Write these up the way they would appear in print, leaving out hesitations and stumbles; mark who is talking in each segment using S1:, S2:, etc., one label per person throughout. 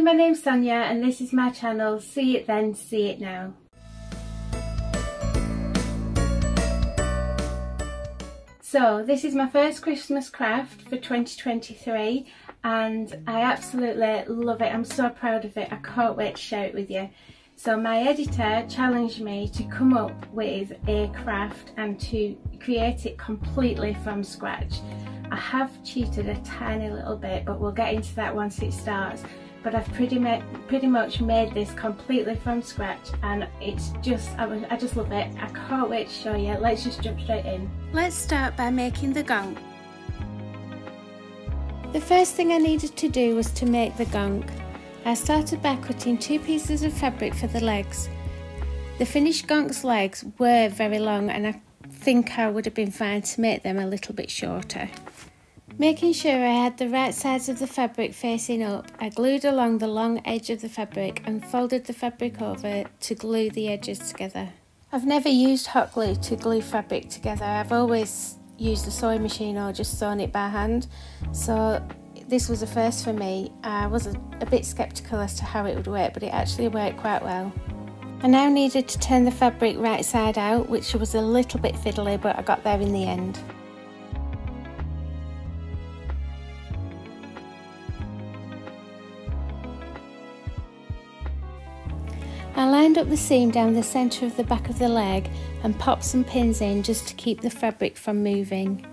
S1: my name's Sonia and this is my channel, See It Then, See It Now. So this is my first Christmas craft for 2023 and I absolutely love it. I'm so proud of it. I can't wait to share it with you. So my editor challenged me to come up with a craft and to create it completely from scratch. I have cheated a tiny little bit, but we'll get into that once it starts. But I've pretty much made this completely from scratch and it's just, I just love it. I can't wait to show you. Let's just jump straight in. Let's start by making the gonk. The first thing I needed to do was to make the gonk. I started by cutting 2 pieces of fabric for the legs. The finished gonk's legs were very long and I think I would have been fine to make them a little bit shorter. Making sure I had the right sides of the fabric facing up, I glued along the long edge of the fabric and folded the fabric over to glue the edges together. I've never used hot glue to glue fabric together. I've always used a sewing machine or just sewn it by hand, so this was a first for me. I was a bit sceptical as to how it would work, but it actually worked quite well. I now needed to turn the fabric right side out, which was a little bit fiddly, but I got there in the end. I lined up the seam down the centre of the back of the leg and popped some pins in just to keep the fabric from moving.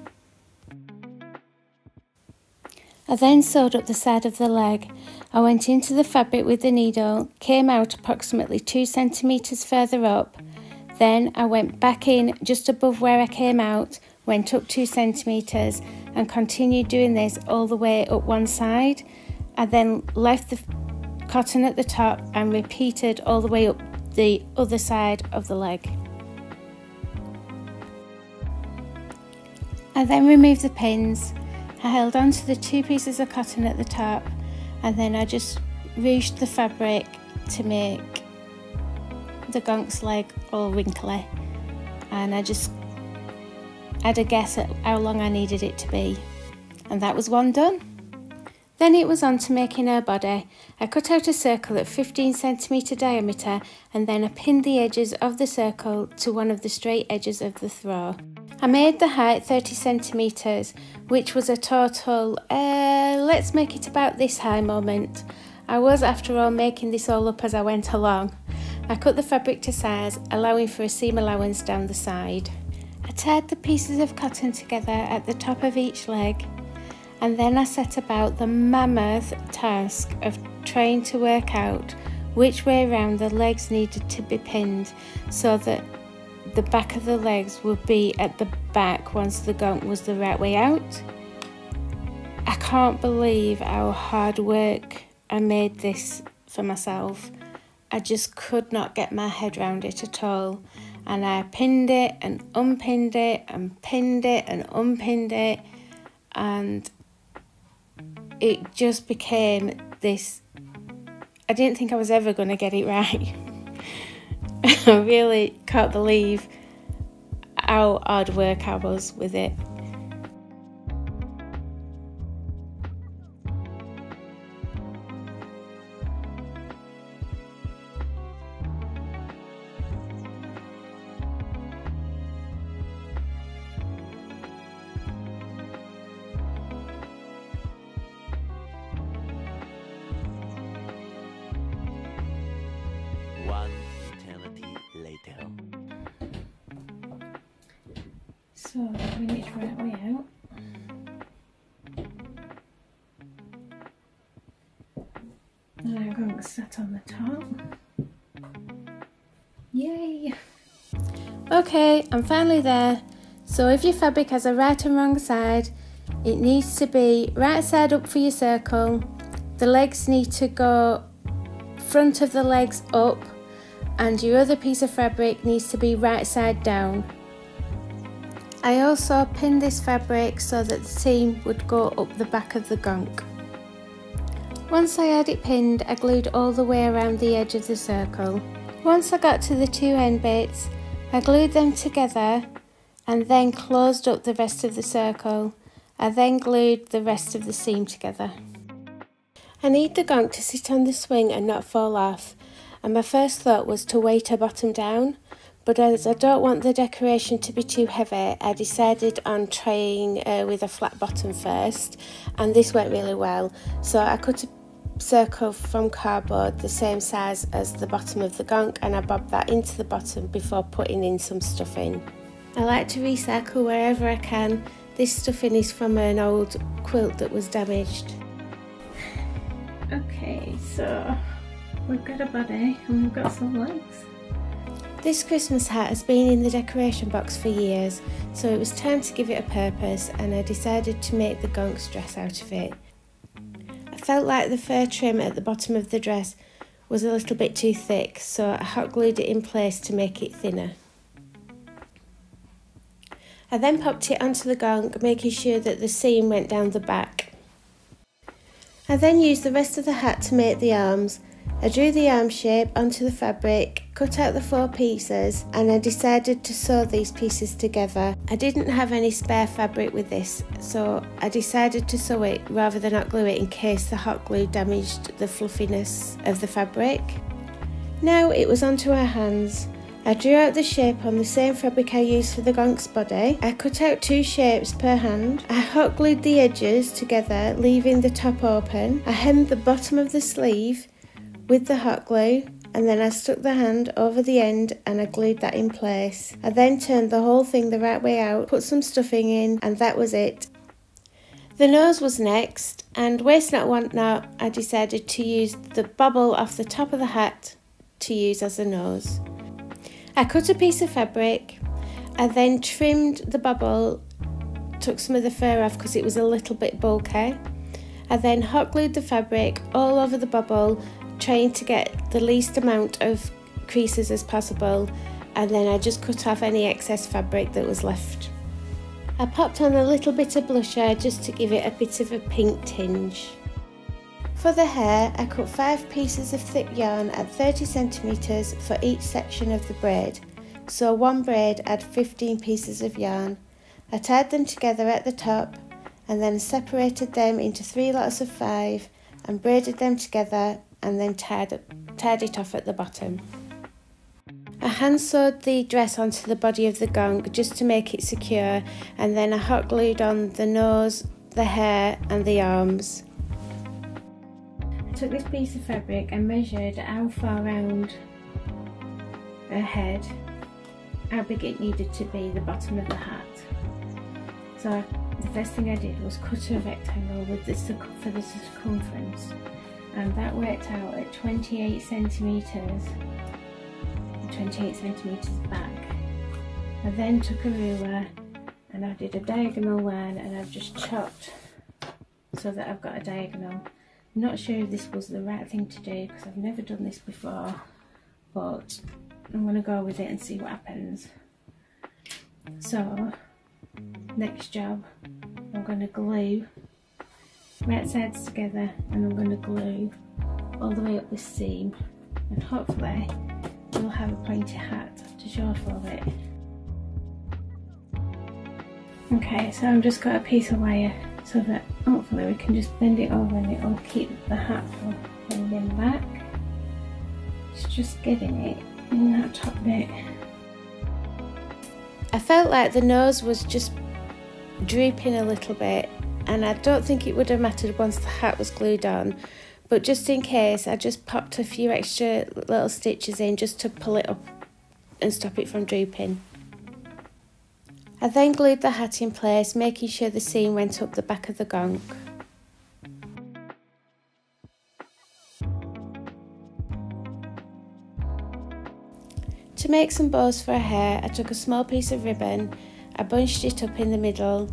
S1: I then sewed up the side of the leg. I went into the fabric with the needle, came out approximately 2 centimetres further up, then I went back in just above where I came out, went up 2 centimetres and continued doing this all the way up one side. I then left the cotton at the top and repeated all the way up the other side of the leg. I then removed the pins. I held on to the 2 pieces of cotton at the top and then I just ruched the fabric to make the gonk's leg all wrinkly, and I just had a guess at how long I needed it to be, and that was one done. Then it was on to making her body. I cut out a circle at 15 centimetre diameter and then I pinned the edges of the circle to one of the straight edges of the throw. I made the height 30 centimetres, which was a total, let's make it about this high moment. I was after all making this all up as I went along. I cut the fabric to size, allowing for a seam allowance down the side. I tied the pieces of cotton together at the top of each leg. And then I set about the mammoth task of trying to work out which way around the legs needed to be pinned so that the back of the legs would be at the back once the gonk was the right way out. I can't believe how hard work I made this for myself. I just could not get my head around it at all, and I pinned it and unpinned it and pinned it and unpinned it, and it just became this. I didn't think I was ever going to get it right. I really can't believe how hard work I was with it.
S2: One eternity later.
S1: So bring it right way out. And our gonk's sat on the top. Yay! Okay, I'm finally there. So if your fabric has a right and wrong side, it needs to be right side up for your circle. The legs need to go front of the legs up, and your other piece of fabric needs to be right side down. I also pinned this fabric so that the seam would go up the back of the gonk. Once I had it pinned, I glued all the way around the edge of the circle. Once I got to the 2 end bits, I glued them together and then closed up the rest of the circle. I then glued the rest of the seam together. I need the gonk to sit on the swing and not fall off, and my first thought was to weight her bottom down, but as I don't want the decoration to be too heavy, I decided on trying with a flat bottom first, and this went really well. So I cut a circle from cardboard the same size as the bottom of the gonk, and I bobbed that into the bottom before putting in some stuffing. I like to recycle wherever I can. This stuffing is from an old quilt that was damaged. Okay, so we've got a body and we've got some legs. This Christmas hat has been in the decoration box for years, so it was time to give it a purpose, and I decided to make the Gonks dress out of it. I felt like the fur trim at the bottom of the dress was a little bit too thick, so I hot glued it in place to make it thinner. I then popped it onto the gonk, making sure that the seam went down the back. I then used the rest of the hat to make the arms. I drew the arm shape onto the fabric, cut out the 4 pieces, and I decided to sew these pieces together. I didn't have any spare fabric with this, so I decided to sew it rather than hot glue it in case the hot glue damaged the fluffiness of the fabric. Now it was onto her hands. I drew out the shape on the same fabric I used for the gonk's body. I cut out 2 shapes per hand. I hot glued the edges together, leaving the top open. I hemmed the bottom of the sleeve with the hot glue, and then I stuck the hand over the end and I glued that in place. I then turned the whole thing the right way out, put some stuffing in, and that was it. The nose was next, and waste not want not, I decided to use the bobble off the top of the hat to use as a nose. I cut a piece of fabric, I then trimmed the bobble, took some of the fur off because it was a little bit bulky. I then hot glued the fabric all over the bobble, trying to get the least amount of creases as possible, and then I just cut off any excess fabric that was left. I popped on a little bit of blusher just to give it a bit of a pink tinge. For the hair, I cut 5 pieces of thick yarn at 30 centimetres for each section of the braid, so one braid had 15 pieces of yarn. I tied them together at the top and then separated them into 3 lots of 5 and braided them together, and then tied it off at the bottom. I hand sewed the dress onto the body of the gonk just to make it secure, and then I hot glued on the nose, the hair and the arms. I took this piece of fabric and measured how far round her head, how big it needed to be the bottom of the hat. So the first thing I did was cut a rectangle with for the circumference, and that worked out at 28 centimetres back. I then took a ruler and I did a diagonal line, and I've just chopped so that I've got a diagonal. I'm not sure if this was the right thing to do because I've never done this before, but I'm going to go with it and see what happens. So, next job, I'm going to glue right sides together, and I'm going to glue all the way up this seam, and hopefully we'll have a pointy hat to show for it. Okay, so I've just got a piece of wire so that hopefully we can just bend it over and it'll keep the hat from bending back. It's just getting it in that top bit. I felt like the nose was just drooping a little bit, and I don't think it would have mattered once the hat was glued on, but just in case I just popped a few extra little stitches in just to pull it up and stop it from drooping. I then glued the hat in place, making sure the seam went up the back of the gonk. To make some bows for her hair, I took a small piece of ribbon, I bunched it up in the middle,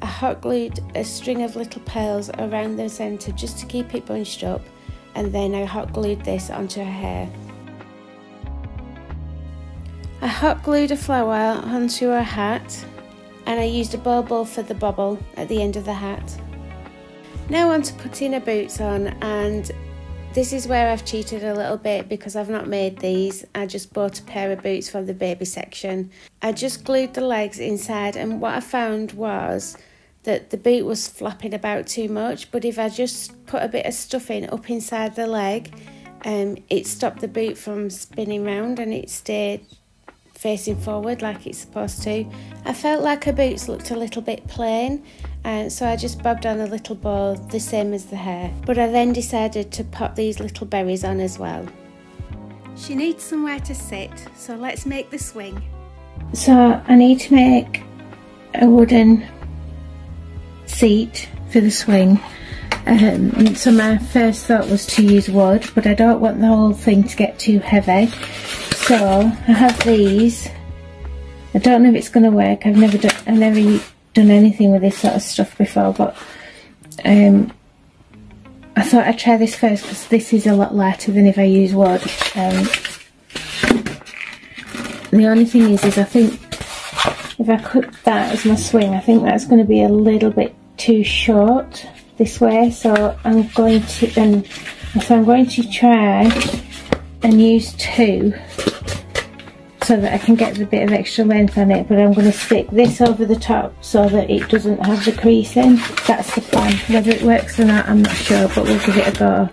S1: I hot glued a string of little pearls around the centre just to keep it bunched up, and then I hot glued this onto her hair. I hot glued a flower onto her hat, and I used a bauble for the bobble at the end of the hat. Now on to putting her boots on, and this is where I've cheated a little bit because I've not made these. I just bought a pair of boots from the baby section. I just glued the legs inside, and what I found was that the boot was flapping about too much, but if I just put a bit of stuffing up inside the leg, it stopped the boot from spinning round and it stayed facing forward like it's supposed to. I felt like her boots looked a little bit plain, and so I just bobbed on a little bow the same as the hair, but I then decided to pop these little berries on as well. She needs somewhere to sit, so let's make the swing. So I need to make a wooden seat for the swing. So my first thought was to use wood, but I don't want the whole thing to get too heavy. So I have these. I don't know if it's going to work. I've never done anything with this sort of stuff before, but I thought I'd try this first because this is a lot lighter than if I use wood. The only thing is I think if I cut that as my swing, I think that's going to be a little bit too short this way. So I'm going to try and use 2 so that I can get a bit of extra length on it. But I'm going to stick this over the top so that it doesn't have the crease in. That's the plan. Whether it works or not, I'm not sure, but we'll give it a go.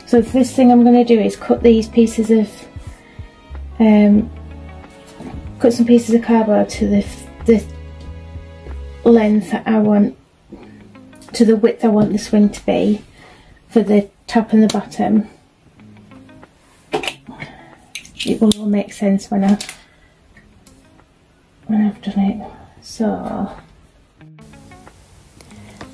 S1: So the first thing I'm going to do is cut these pieces of cut some pieces of cardboard to the length that I want, to the width I want the swing to be for the top and the bottom. It will all make sense when I've done it. So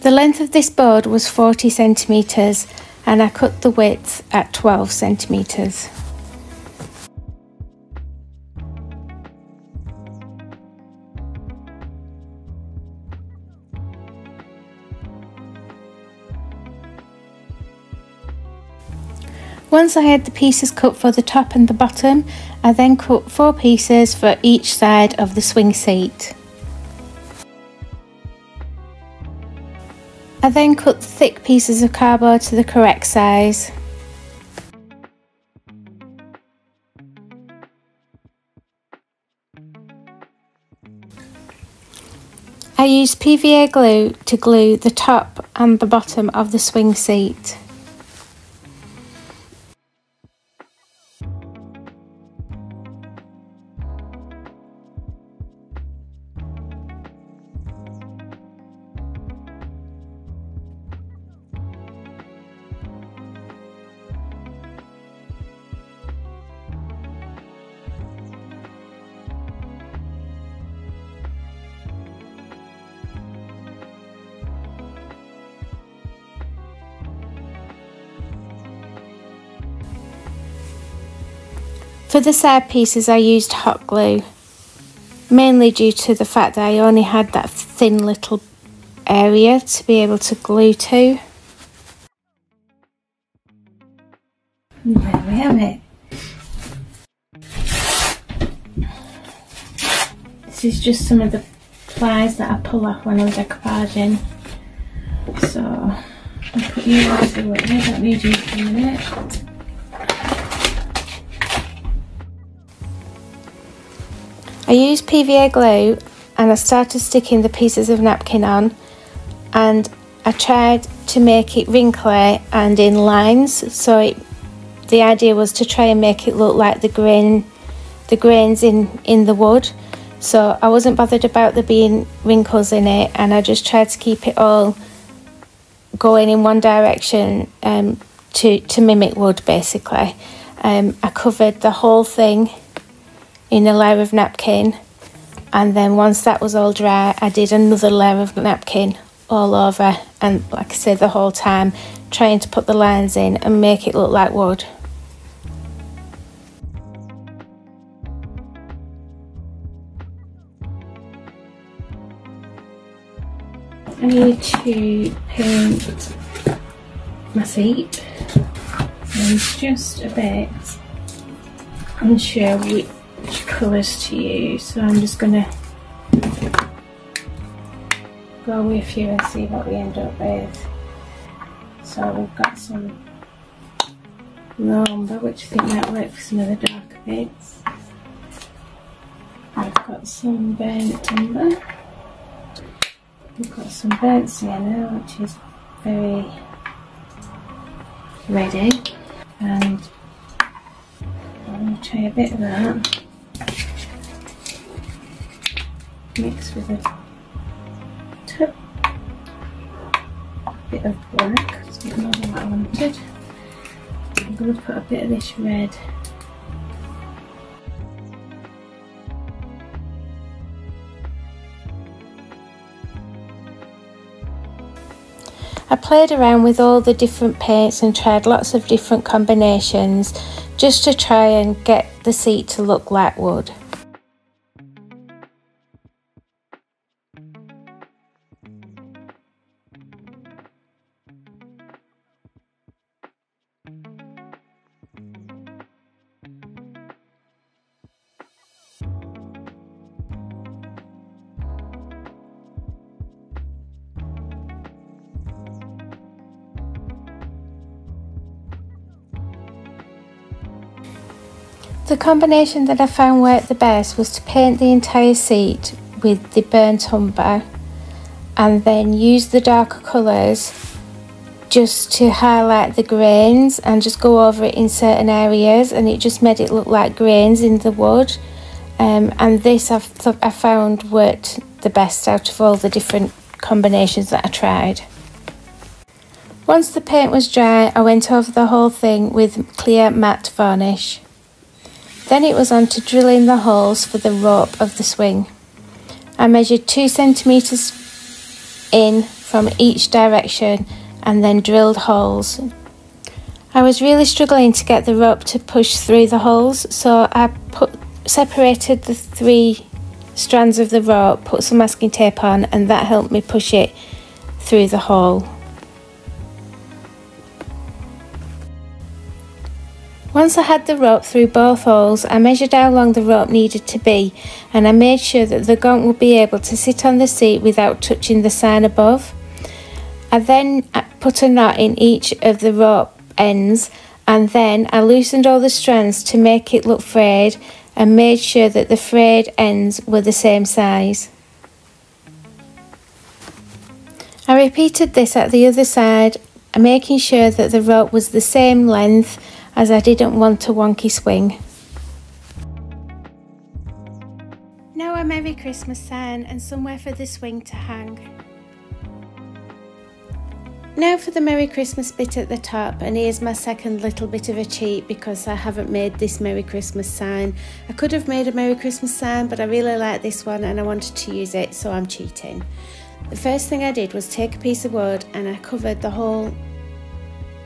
S1: the length of this board was 40 centimetres and I cut the width at 12 centimetres. Once I had the pieces cut for the top and the bottom, I then cut 4 pieces for each side of the swing seat. I then cut thick pieces of cardboard to the correct size. I used PVA glue to glue the top and the bottom of the swing seat. For the side pieces I used hot glue, mainly due to the fact that I only had that thin little area to be able to glue to. There we have it. This is just some of the plies that I pull off when I'm decoupaging. So I'll put you guys away, I don't need you for a minute. I used PVA glue and I started sticking the pieces of napkin on, and I tried to make it wrinkly and in lines, so the idea was to try and make it look like the grains in the wood. So I wasn't bothered about there being wrinkles in it, and I just tried to keep it all going in one direction to mimic wood basically. I covered the whole thing in a layer of napkin, and then once that was all dry I did another layer of napkin all over, and like I said, the whole time trying to put the lines in and make it look like wood. I need to paint my seat. I'm just a bit unsure which colours to use, so I'm just going to go with a few and see what we end up with. So we've got some umber, which I think might work for some of the darker bits. I've got some burnt umber, We've got some burnt sienna, which is very ready, and I'm going to try a bit of that, mixed with a bit of black, that's a bit more than what I wanted. I'm going to put a bit of this red. I played around with all the different paints and tried lots of different combinations just to try and get the seat to look like wood. The combination that I found worked the best was to paint the entire seat with the burnt umber and then use the darker colours just to highlight the grains and just go over it in certain areas, and it just made it look like grains in the wood. And this I found worked the best out of all the different combinations that I tried. Once the paint was dry, I went over the whole thing with clear matte varnish. Then it was on to drilling the holes for the rope of the swing. I measured 2 centimetres in from each direction and then drilled holes. I was really struggling to get the rope to push through the holes, so I separated the 3 strands of the rope, put some masking tape on, and that helped me push it through the hole. Once I had the rope through both holes, I measured how long the rope needed to be, and I made sure that the gonk would be able to sit on the seat without touching the sign above. I then put a knot in each of the rope ends, and then I loosened all the strands to make it look frayed and made sure that the frayed ends were the same size. I repeated this at the other side, making sure that the rope was the same length, as I didn't want a wonky swing. Now a Merry Christmas sign and somewhere for the swing to hang. Now for the Merry Christmas bit at the top, and here's my second little bit of a cheat because I haven't made this Merry Christmas sign. I could have made a Merry Christmas sign, but I really like this one and I wanted to use it, so I'm cheating. The first thing I did was take a piece of wood and I covered the whole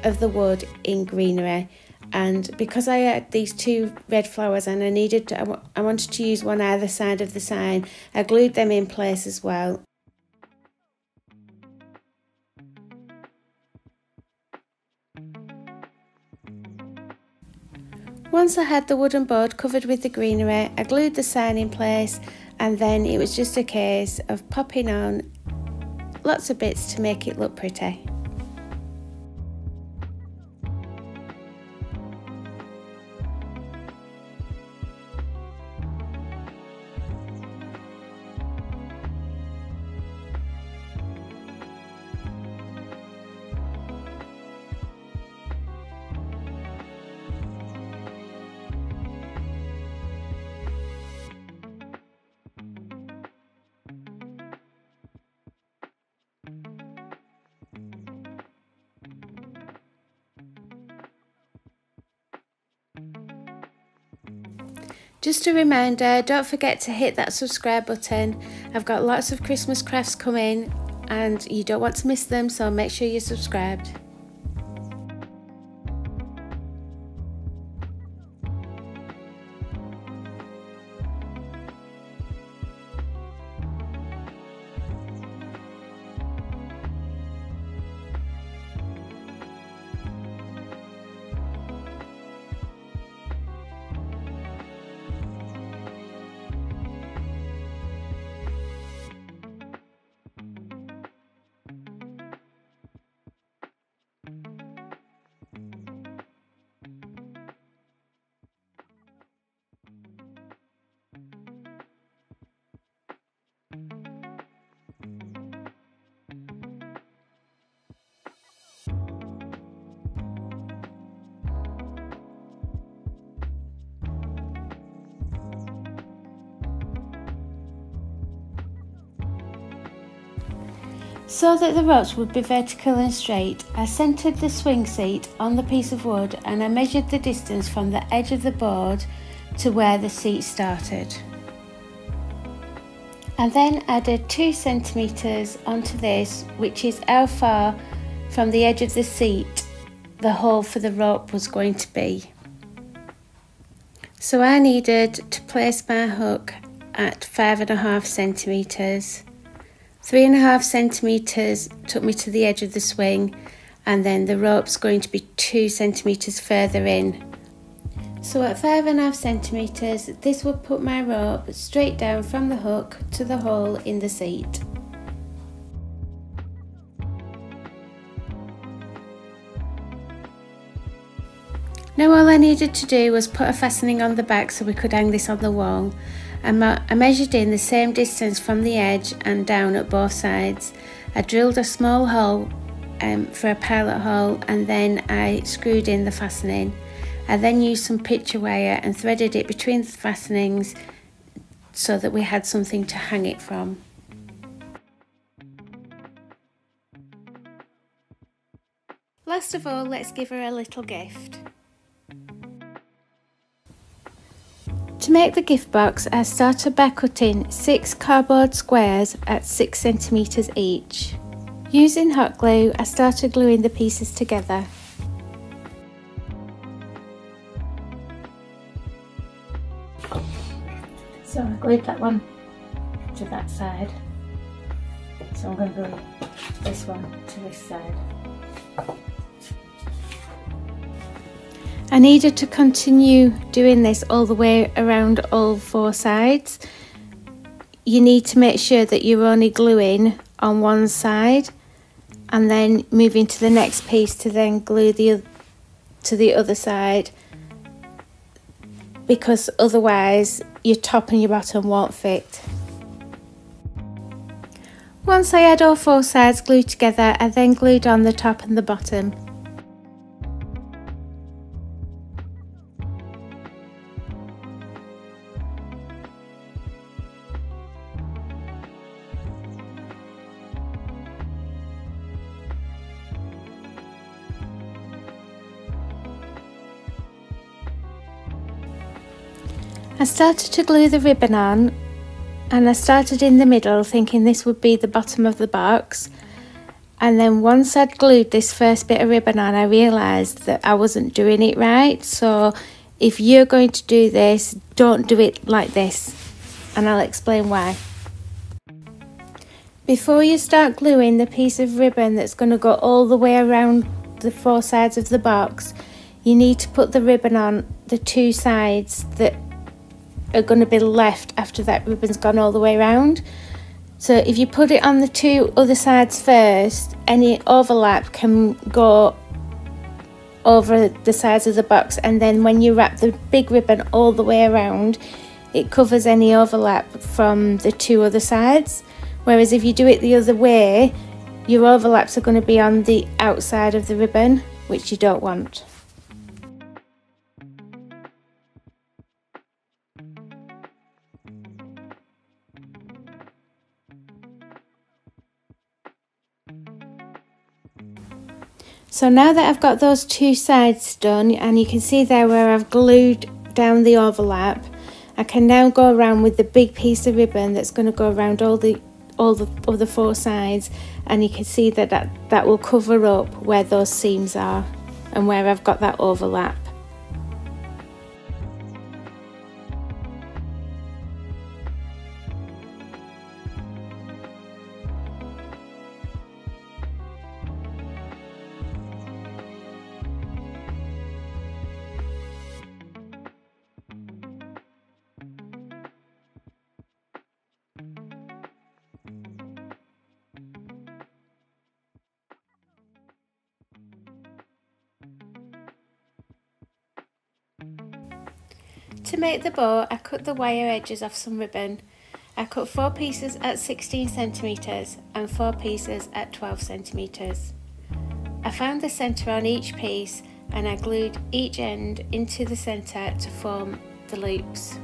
S1: of the wood in greenery. And because I had these 2 red flowers and I wanted to use one either side of the sign, I glued them in place as well. Once I had the wooden board covered with the greenery, I glued the sign in place, and then it was just a case of popping on lots of bits to make it look pretty. Just a reminder, don't forget to hit that subscribe button. I've got lots of Christmas crafts coming and you don't want to miss them, so make sure you're subscribed. So that the ropes would be vertical and straight, I centred the swing seat on the piece of wood and I measured the distance from the edge of the board to where the seat started. I then added 2 centimetres onto this, which is how far from the edge of the seat the hole for the rope was going to be. So I needed to place my hook at 5.5 centimetres. 3.5 centimetres took me to the edge of the swing, and then the rope's going to be 2 centimetres further in. So at 5.5 centimetres, this would put my rope straight down from the hook to the hole in the seat. Now all I needed to do was put a fastening on the back so we could hang this on the wall. I measured in the same distance from the edge and down at both sides. I drilled a small hole for a pilot hole, and then I screwed in the fastening. I then used some picture wire and threaded it between the fastenings so that we had something to hang it from. Last of all, let's give her a little gift. To make the gift box, I started by cutting 6 cardboard squares at 6 centimetres each. Using hot glue, I started gluing the pieces together. So I glued that one to that side, so I'm going to glue this one to this side. I needed to continue doing this all the way around all 4 sides. You need to make sure that you're only gluing on one side and then moving to the next piece to then glue to the other side, because otherwise your top and your bottom won't fit. Once I had all 4 sides glued together, I then glued on the top and the bottom. I started to glue the ribbon on, and I started in the middle thinking this would be the bottom of the box, and then once I'd glued this first bit of ribbon on, I realised that I wasn't doing it right. So if you're going to do this, don't do it like this, and I'll explain why. Before you start gluing the piece of ribbon that's going to go all the way around the 4 sides of the box, you need to put the ribbon on the 2 sides that are going to be left after that ribbon's gone all the way around. So if you put it on the 2 other sides first, any overlap can go over the sides of the box, and then when you wrap the big ribbon all the way around, it covers any overlap from the 2 other sides. Whereas if you do it the other way, your overlaps are going to be on the outside of the ribbon, which you don't want. So now that I've got those 2 sides done, and you can see there where I've glued down the overlap, I can now go around with the big piece of ribbon that's going to go around all the other 4 sides, and you can see that will cover up where those seams are and where I've got that overlap. To make the bow, I cut the wire edges off some ribbon. I cut 4 pieces at 16 centimetres and 4 pieces at 12 centimetres. I found the centre on each piece and I glued each end into the centre to form the loops.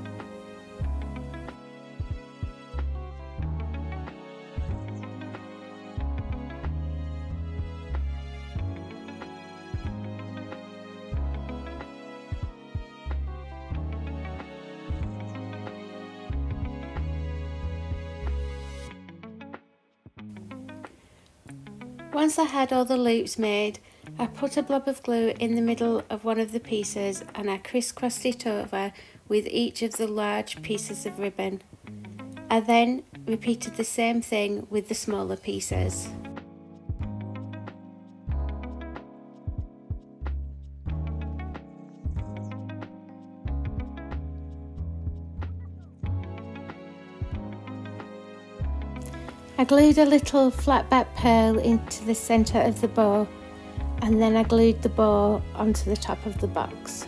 S1: Once I had all the loops made, I put a blob of glue in the middle of one of the pieces and I crisscrossed it over with each of the large pieces of ribbon. I then repeated the same thing with the smaller pieces. I glued a little flat back pearl into the centre of the bow, and then I glued the bow onto the top of the box.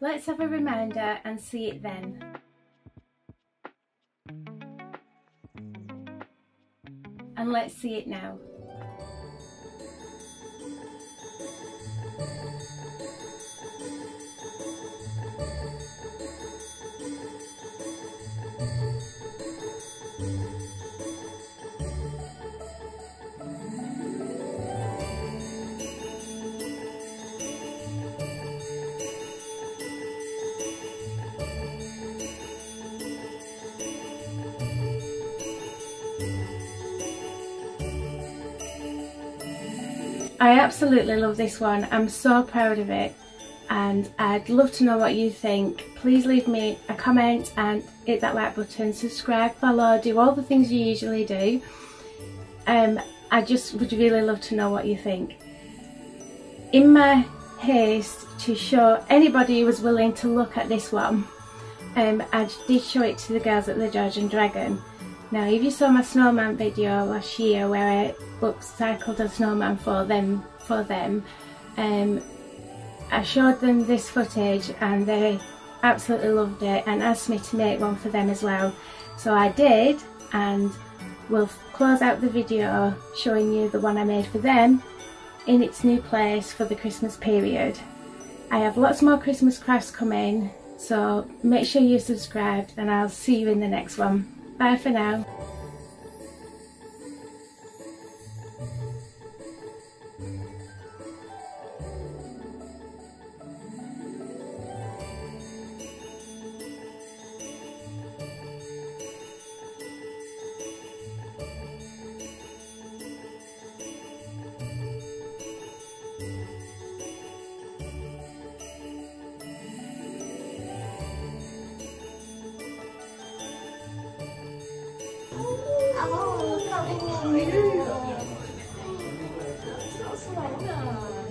S1: Let's have a reminder and see it then. And let's see it now. I absolutely love this one. I'm so proud of it and I'd love to know what you think. Please leave me a comment and hit that like button, subscribe, follow, do all the things you usually do. I just would really love to know what you think. In my haste to show anybody who was willing to look at this one, I did show it to the girls at the Georgian Dragon. Now if you saw my snowman video last year where I upcycled a snowman for them, I showed them this footage and they absolutely loved it and asked me to make one for them as well. So I did, and we'll close out the video showing you the one I made for them in its new place for the Christmas period. I have lots more Christmas crafts coming, so make sure you're subscribed and I'll see you in the next one. Bye for now.
S3: Oh, 好可爱。